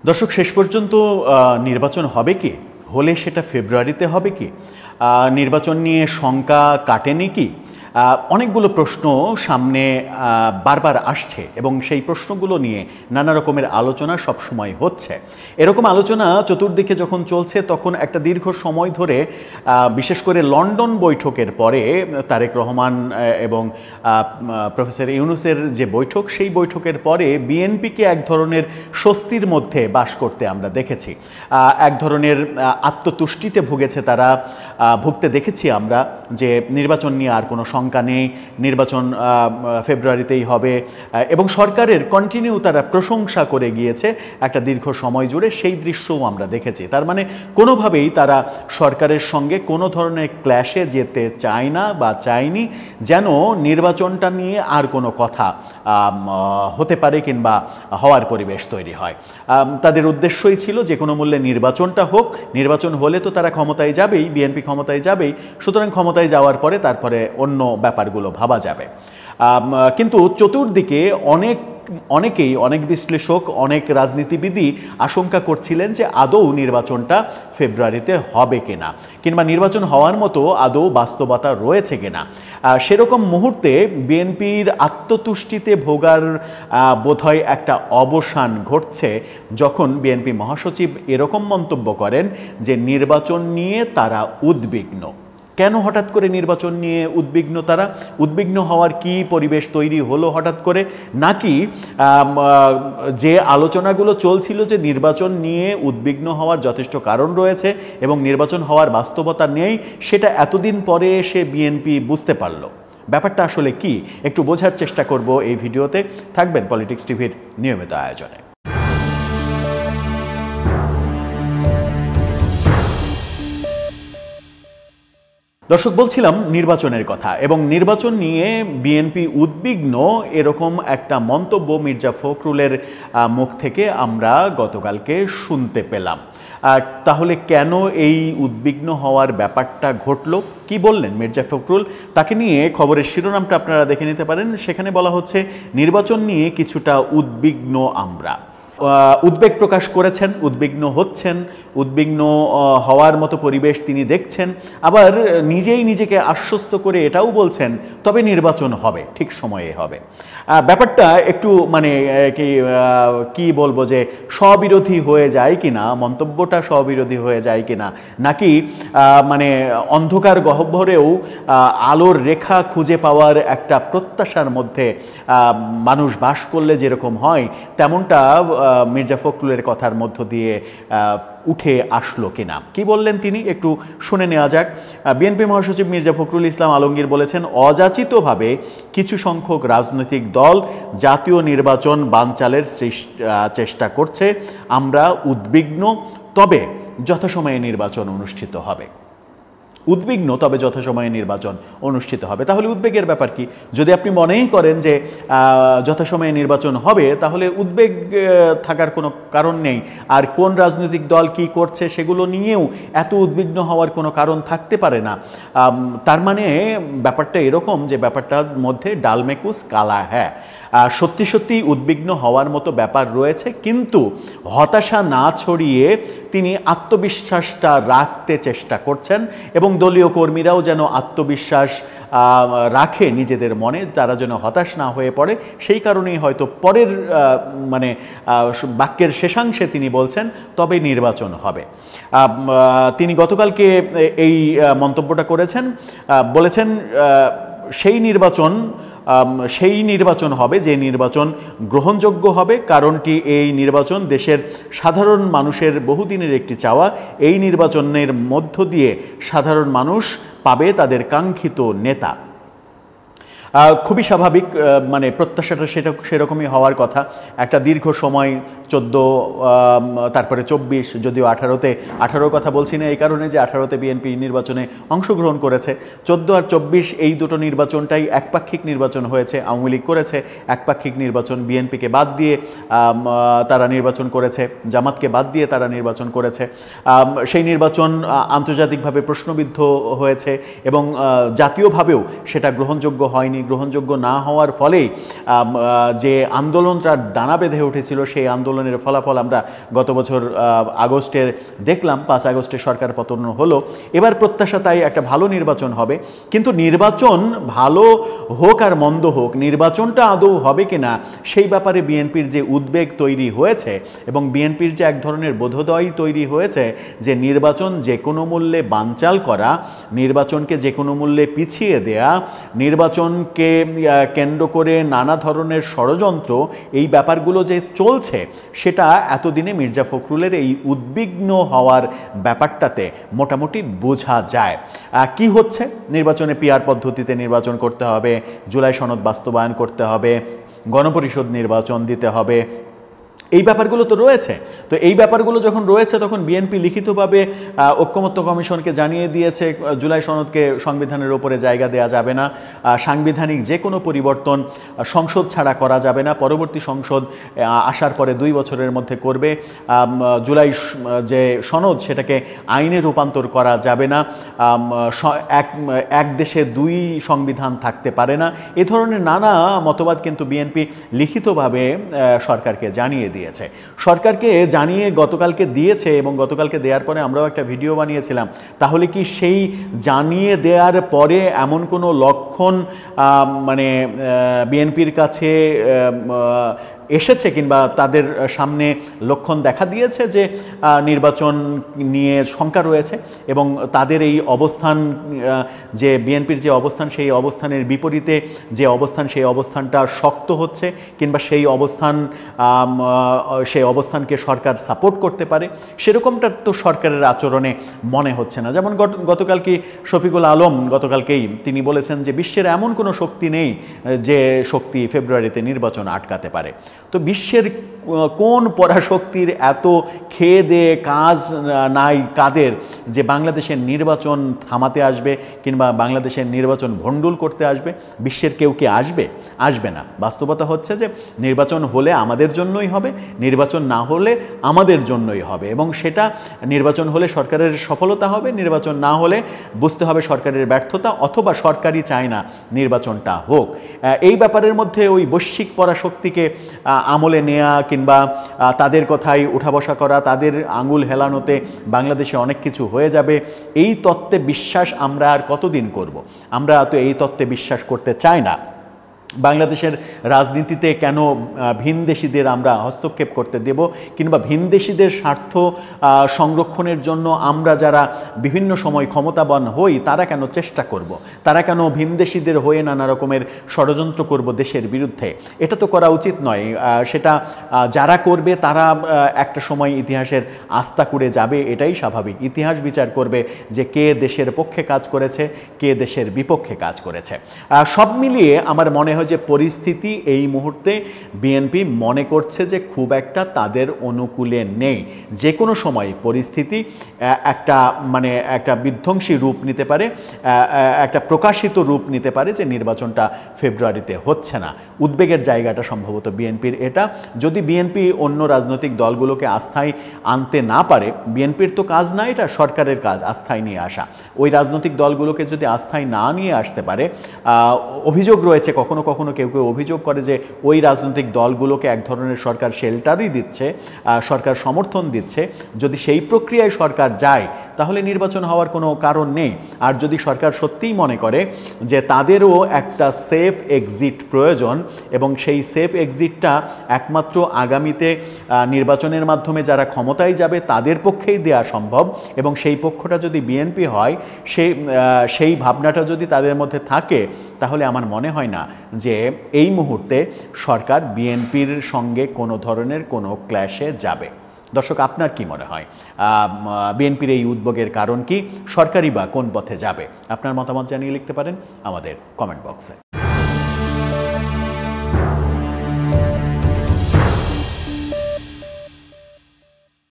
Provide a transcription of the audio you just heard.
দর্শক, শেষ পর্যন্ত নির্বাচন হবে কি? হলে সেটা ফেব্রুয়ারিতে হবে কি? নির্বাচন নিয়ে শঙ্কা কাটেনি কি? অনেকগুলো প্রশ্ন সামনে বারবার আসছে এবং সেই প্রশ্নগুলো নিয়ে নানা রকমের আলোচনা সবসময় হচ্ছে। এরকম আলোচনা চতুর্দিকে যখন চলছে তখন একটা দীর্ঘ সময় ধরে, বিশেষ করে লন্ডন বৈঠকের পরে তারেক রহমান এবং প্রফেসর ইউনূসের যে বৈঠক, সেই বৈঠকের পরে বিএনপিকে এক ধরনের স্বস্তির মধ্যে বাস করতে আমরা দেখেছি। এক ধরনের আত্মতুষ্টিতে ভুগতে দেখেছি আমরা যে নির্বাচন নিয়ে আর কোনো শঙ্কা নেই, নির্বাচন ফেব্রুয়ারিতেই হবে এবং সরকারের কন্টিনিউ তারা প্রশংসা করে গিয়েছে একটা দীর্ঘ সময় জুড়ে। সেই দৃশ্যও আমরা দেখেছি। তার মানে কোনোভাবেই তারা সরকারের সঙ্গে কোনো ধরনের ক্ল্যাশে যেতে চায় না বা চায়নি, যেন নির্বাচনটা নিয়ে আর কোনো কথা হতে পারে কিংবা হওয়ার পরিবেশ তৈরি হয়। তাদের উদ্দেশ্যই ছিল যে কোনো মূল্যে নির্বাচনটা হোক, নির্বাচন হলে তো তারা ক্ষমতায় যাবেই, বিএনপি ক্ষমতায় যাবেই, সুতরাং ক্ষমতায় যাওয়ার পরে তারপরে অন্য ব্যাপারগুলো ভাবা যাবে। কিন্তু চতুর্দিকে অনেক বিশ্লেষক, অনেক রাজনীতিবিদই আশঙ্কা করছিলেন যে আদৌ নির্বাচনটা ফেব্রুয়ারিতে হবে কিনা, কিংবা নির্বাচন হওয়ার মতো আদৌ বাস্তবতা রয়েছে কিনা। সেরকম মুহূর্তে বিএনপির আত্মতুষ্টিতে ভোগার বোধহয় একটা অবসান ঘটছে যখন বিএনপি মহাসচিব এরকম মন্তব্য করেন যে নির্বাচন নিয়ে তারা উদ্বিগ্ন। কেন হঠাৎ করে নির্বাচন নিয়ে উদ্বিগ্ন তারা? উদ্বিগ্ন হওয়ার কি পরিবেশ তৈরি হলো হঠাৎ করে? নাকি যে আলোচনাগুলো চলছিল যে নির্বাচন নিয়ে উদ্বিগ্ন হওয়ার যথেষ্ট কারণ রয়েছে এবং নির্বাচন হওয়ার বাস্তবতা নেই, সেটা এতদিন পরে এসে বিএনপি বুঝতে পারল? ব্যাপারটা আসলে কি, একটু বোঝার চেষ্টা করব এই ভিডিওতে। থাকবেন পলিটিক্স টিভির নিয়মিত আয়োজনে। দর্শক, বলছিলাম নির্বাচনের কথা এবং নির্বাচন নিয়ে বিএনপি উদ্বিগ্ন, এরকম একটা মন্তব্য মির্জা ফখরুলের মুখ থেকে আমরা গতকালকে শুনতে পেলাম। তাহলে কেন এই উদ্বিগ্ন হওয়ার ব্যাপারটা ঘটল? কি বললেন মির্জা ফখরুল? তাকে নিয়ে খবরের শিরোনামটা আপনারা দেখে নিতে পারেন। সেখানে বলা হচ্ছে নির্বাচন নিয়ে কিছুটা উদ্বিগ্ন আমরা। উদ্বেগ প্রকাশ করেছেন, উদ্বিগ্ন হচ্ছেন, উদ্বিগ্ন হওয়ার মতো পরিবেশ তিনি দেখছেন। আবার নিজেই নিজেকে আশ্বস্ত করে এটাও বলছেন তবে নির্বাচন হবে, ঠিক সময়ে হবে। ব্যাপারটা একটু কি বলবো, যে স্ববিরোধী হয়ে যায় কিনা, মন্তব্যটা স্ববিরোধী হয়ে যায় কিনা, নাকি অন্ধকার গহ্বরেও আলোর রেখা খুঁজে পাওয়ার একটা প্রত্যাশার মধ্যে মানুষ বাস করলে যেরকম হয় তেমনটা মির্জা ফখরুলের কথার মধ্য দিয়ে উঠে আসলো কিনা। কি বললেন তিনি একটু শুনে নেওয়া যাক। বিএনপি মহাসচিব মির্জা ফখরুল ইসলাম আলমগীর বলেছেন, অযাচিতভাবে কিছু সংখ্যক রাজনৈতিক দল জাতীয় নির্বাচন বানচালের চেষ্টা করছে। আমরা উদ্বিগ্ন, তবে যথাসময়ে নির্বাচন অনুষ্ঠিত হবে। উদ্বিগ্ন, তবে যথাসময়ে নির্বাচন অনুষ্ঠিত হবে। তাহলে উদ্বেগের ব্যাপার কি? যদি আপনি মনেই করেন যে যথাসময়ে নির্বাচন হবে, তাহলে উদ্বেগ থাকার কোনো কারণ নেই। আর কোন রাজনৈতিক দল কি করছে সেগুলো নিয়েও এত উদ্বিগ্ন হওয়ার কোনো কারণ থাকতে পারে না। তার মানে ব্যাপারটা এরকম যে ব্যাপারটার মধ্যে ডালমেকুস কালা হ্যাঁ, সত্যি সত্যি উদ্বিগ্ন হওয়ার মতো ব্যাপার রয়েছে, কিন্তু হতাশা না ছড়িয়ে তিনি আত্মবিশ্বাসটা রাখতে চেষ্টা করছেন এবং দলীয় কর্মীরাও যেন আত্মবিশ্বাস রাখে নিজেদের মনে, তারা যেন হতাশ না হয়ে পড়ে। সেই কারণেই হয়তো পরের বাক্যের শেষাংশে তিনি বলছেন তবে নির্বাচন হবে। তিনি গতকালকে এই মন্তব্যটা করেছেন, বলেছেন সেই নির্বাচন হবে যে নির্বাচন গ্রহণযোগ্য হবে। কারণটি এই নির্বাচন দেশের সাধারণ মানুষের বহুদিনের একটি চাওয়া। এই নির্বাচনের মধ্য দিয়ে সাধারণ মানুষ পাবে তাদের কাঙ্ক্ষিত নেতা। খুবই স্বাভাবিক, প্রত্যাশাটা সেরকমই হওয়ার কথা। একটা দীর্ঘ সময় 14, তারপরে 24, যদিও 18 কথা বলছি না এই কারণে যে 18তে বিএনপি নির্বাচনে অংশগ্রহণ করেছে। 14 আর 24 এই দুটো নির্বাচনটাই একপাক্ষিক নির্বাচন হয়েছে। আওয়ামী লীগ করেছে একপাক্ষিক নির্বাচন, বিএনপিকে বাদ দিয়ে তারা নির্বাচন করেছে, জামাতকে বাদ দিয়ে তারা নির্বাচন করেছে। সেই নির্বাচন আন্তর্জাতিকভাবে প্রশ্নবিদ্ধ হয়েছে এবং জাতীয়ভাবেও সেটা গ্রহণযোগ্য হয়নি। গ্রহণযোগ্য না হওয়ার ফলেই যে আন্দোলনটা ডানা বেঁধে উঠেছিল, সেই আন্দোলন আন্দোলনের ফলাফল আমরা গত বছর আগস্টের দেখলাম, 5 আগস্টে সরকার পতন হলো। এবার প্রত্যাশা তাই একটা ভালো নির্বাচন হবে, কিন্তু নির্বাচন ভালো হোক আর মন্দ হোক, নির্বাচনটা আদৌ হবে কিনা সেই ব্যাপারে বিএনপির যে উদ্বেগ তৈরি হয়েছে এবং বিএনপির যে এক ধরনের বোধোদয় তৈরি হয়েছে যে নির্বাচন যে কোনো মূল্যে বানচাল করা, নির্বাচনকে যে কোনো মূল্যে পিছিয়ে দেয়া, নির্বাচনকে কেন্দ্র করে নানা ধরনের ষড়যন্ত্র, এই ব্যাপারগুলো যে চলছে সেটা এতদিনে মির্জা ফখরুলের এই উদ্বিগ্ন হওয়ার ব্যাপারটাতে মোটামুটি বোঝা যায়। কি হচ্ছে, নির্বাচনে পিআর পদ্ধতিতে নির্বাচন করতে হবে, জুলাই সনদ বাস্তবায়ন করতে হবে, গণপরিষদ নির্বাচন দিতে হবে, এই ব্যাপারগুলো তো রয়েছে। তো এই ব্যাপারগুলো যখন রয়েছে তখন বিএনপি লিখিতভাবে ঐকমত্য কমিশনকে জানিয়ে দিয়েছে জুলাই সনদকে সংবিধানের ওপরে জায়গা দেওয়া যাবে না, সাংবিধানিক যে কোনো পরিবর্তন সংসদ ছাড়া করা যাবে না, পরবর্তী সংসদ আসার পরে 2 বছরের মধ্যে করবে, জুলাই যে সনদ সেটাকে আইনে রূপান্তর করা যাবে না, এক দেশে 2 সংবিধান থাকতে পারে না, এ ধরনের নানা মতবাদ কিন্তু বিএনপি লিখিতভাবে সরকারকে জানিয়ে দিয়েছে। সরকারকে জানিয়ে গতকালকে দিয়েছে এবং গতকালকে দেওয়ার পরে আমরাও একটা ভিডিও বানিয়েছিলাম। তাহলে কি সেই জানিয়ে দেওয়ার পরে এমন কোনো লক্ষণ মানে বিএনপির কাছে এসেছে কিংবা তাদের সামনে লক্ষণ দেখা দিয়েছে যে নির্বাচন নিয়ে শঙ্কা রয়েছে এবং তাদের এই অবস্থান, যে বিএনপির যে অবস্থান সেই অবস্থানের বিপরীতে যে অবস্থান সেই অবস্থানটা শক্ত হচ্ছে কিংবা সেই অবস্থানকে সরকার সাপোর্ট করতে পারে, সেরকমটা তো সরকারের আচরণে মনে হচ্ছে না। যেমন গতকালকে শফিকুল আলম গতকালকেই তিনি বলেছেন যে বিশ্বের এমন কোনো শক্তি নেই যে শক্তি ফেব্রুয়ারিতে নির্বাচন আটকাতে পারে। তো বিশ্বের কোন পরাশক্তির এত খেয়ে দেয়ে কাজ নাই কাদের যে বাংলাদেশের নির্বাচন থামাতে আসবে কিংবা বাংলাদেশের নির্বাচন ভণ্ডুল করতে আসবে? বিশ্বের কেউ কি আসবে? আসবে না। বাস্তবতা হচ্ছে যে নির্বাচন হলে আমাদের জন্যই হবে, নির্বাচন না হলে আমাদের জন্যই হবে, এবং সেটা নির্বাচন হলে সরকারের সফলতা হবে, নির্বাচন না হলে বুঝতে হবে সরকারের ব্যর্থতা, অথবা সরকারই চায় না নির্বাচনটা হোক। এই ব্যাপারের মধ্যে ওই বৈশ্বিক পরাশক্তিকে আমলে নেয়া কিংবা তাদের কথাই উঠা বসা করা, তাদের আঙুল হেলানোতে বাংলাদেশে অনেক কিছু হয়ে যাবে, এই তত্ত্বে বিশ্বাস আমরা আর কতদিন করব? আমরা তো এই তত্ত্বে বিশ্বাস করতে চাই না। বাংলাদেশের রাজনীতিতে কেন ভিনদেশীদের আমরা হস্তক্ষেপ করতে দেব কিংবা ভিনদেশীদের স্বার্থ সংরক্ষণের জন্য আমরা যারা বিভিন্ন সময় ক্ষমতাবান হই তারা কেন চেষ্টা করব? তারা কেন ভিনদেশীদের হয়ে নানা রকমের ষড়যন্ত্র করব দেশের বিরুদ্ধে? এটা তো করা উচিত নয়। সেটা যারা করবে তারা একটা সময় ইতিহাসের আস্থা করে যাবে, এটাই স্বাভাবিক। ইতিহাস বিচার করবে যে কে দেশের পক্ষে কাজ করেছে, কে দেশের বিপক্ষে কাজ করেছে। সব মিলিয়ে আমার মনে হয় যে পরিস্থিতি এই মুহূর্তে বিএনপি মনে করছে যে খুব একটা তাদের অনুকূলে নেই। যে কোনো সময় পরিস্থিতি একটা বিধ্বংসী রূপ নিতে পারে, একটা প্রকাশিত রূপ নিতে পারে যে নির্বাচনটা ফেব্রুয়ারিতে হচ্ছে না। উদ্বেগের জায়গাটা সম্ভবত বিএনপির এটা। যদি বিএনপি অন্য রাজনৈতিক দলগুলোকে আস্থায় আনতে না পারে, বিএনপির তো কাজ না, এটা সরকারের কাজ আস্থায় নিয়ে আসা। ওই রাজনৈতিক দলগুলোকে যদি আস্থায় না নিয়ে আসতে পারে, অভিযোগ রয়েছে, কখনো কখনো কেউ কেউ অভিযোগ করে যে ওই রাজনৈতিক দলগুলোকে এক ধরনের সরকার শেল্টারই দিচ্ছে, সরকার সমর্থন দিচ্ছে। যদি সেই প্রক্রিয়ায় সরকার যায় তাহলে নির্বাচন হওয়ার কোনো কারণ নেই। আর যদি সরকার সত্যিই মনে করে যে তাদেরও একটা সেফ এক্সিট প্রয়োজন এবং সেই সেফ এক্সিটটা একমাত্র আগামীতে নির্বাচনের মাধ্যমে যারা ক্ষমতায় যাবে তাদের পক্ষেই দেয়া সম্ভব, এবং সেই পক্ষটা যদি বিএনপি হয়, সেই ভাবনাটা যদি তাদের মধ্যে থাকে, তাহলে আমার মনে হয় না যে এই মুহূর্তে সরকার বিএনপির সঙ্গে কোনো ধরনের কোনো ক্ল্যাশে যাবে। দর্শক, আপনার কি মনে হয় বিএনপির এই উদ্বেগের কারণ কি? সরকারই বা কোন পথে যাবে? আপনার মতামত জানিয়ে লিখতে পারেন আমাদের কমেন্ট বক্সে।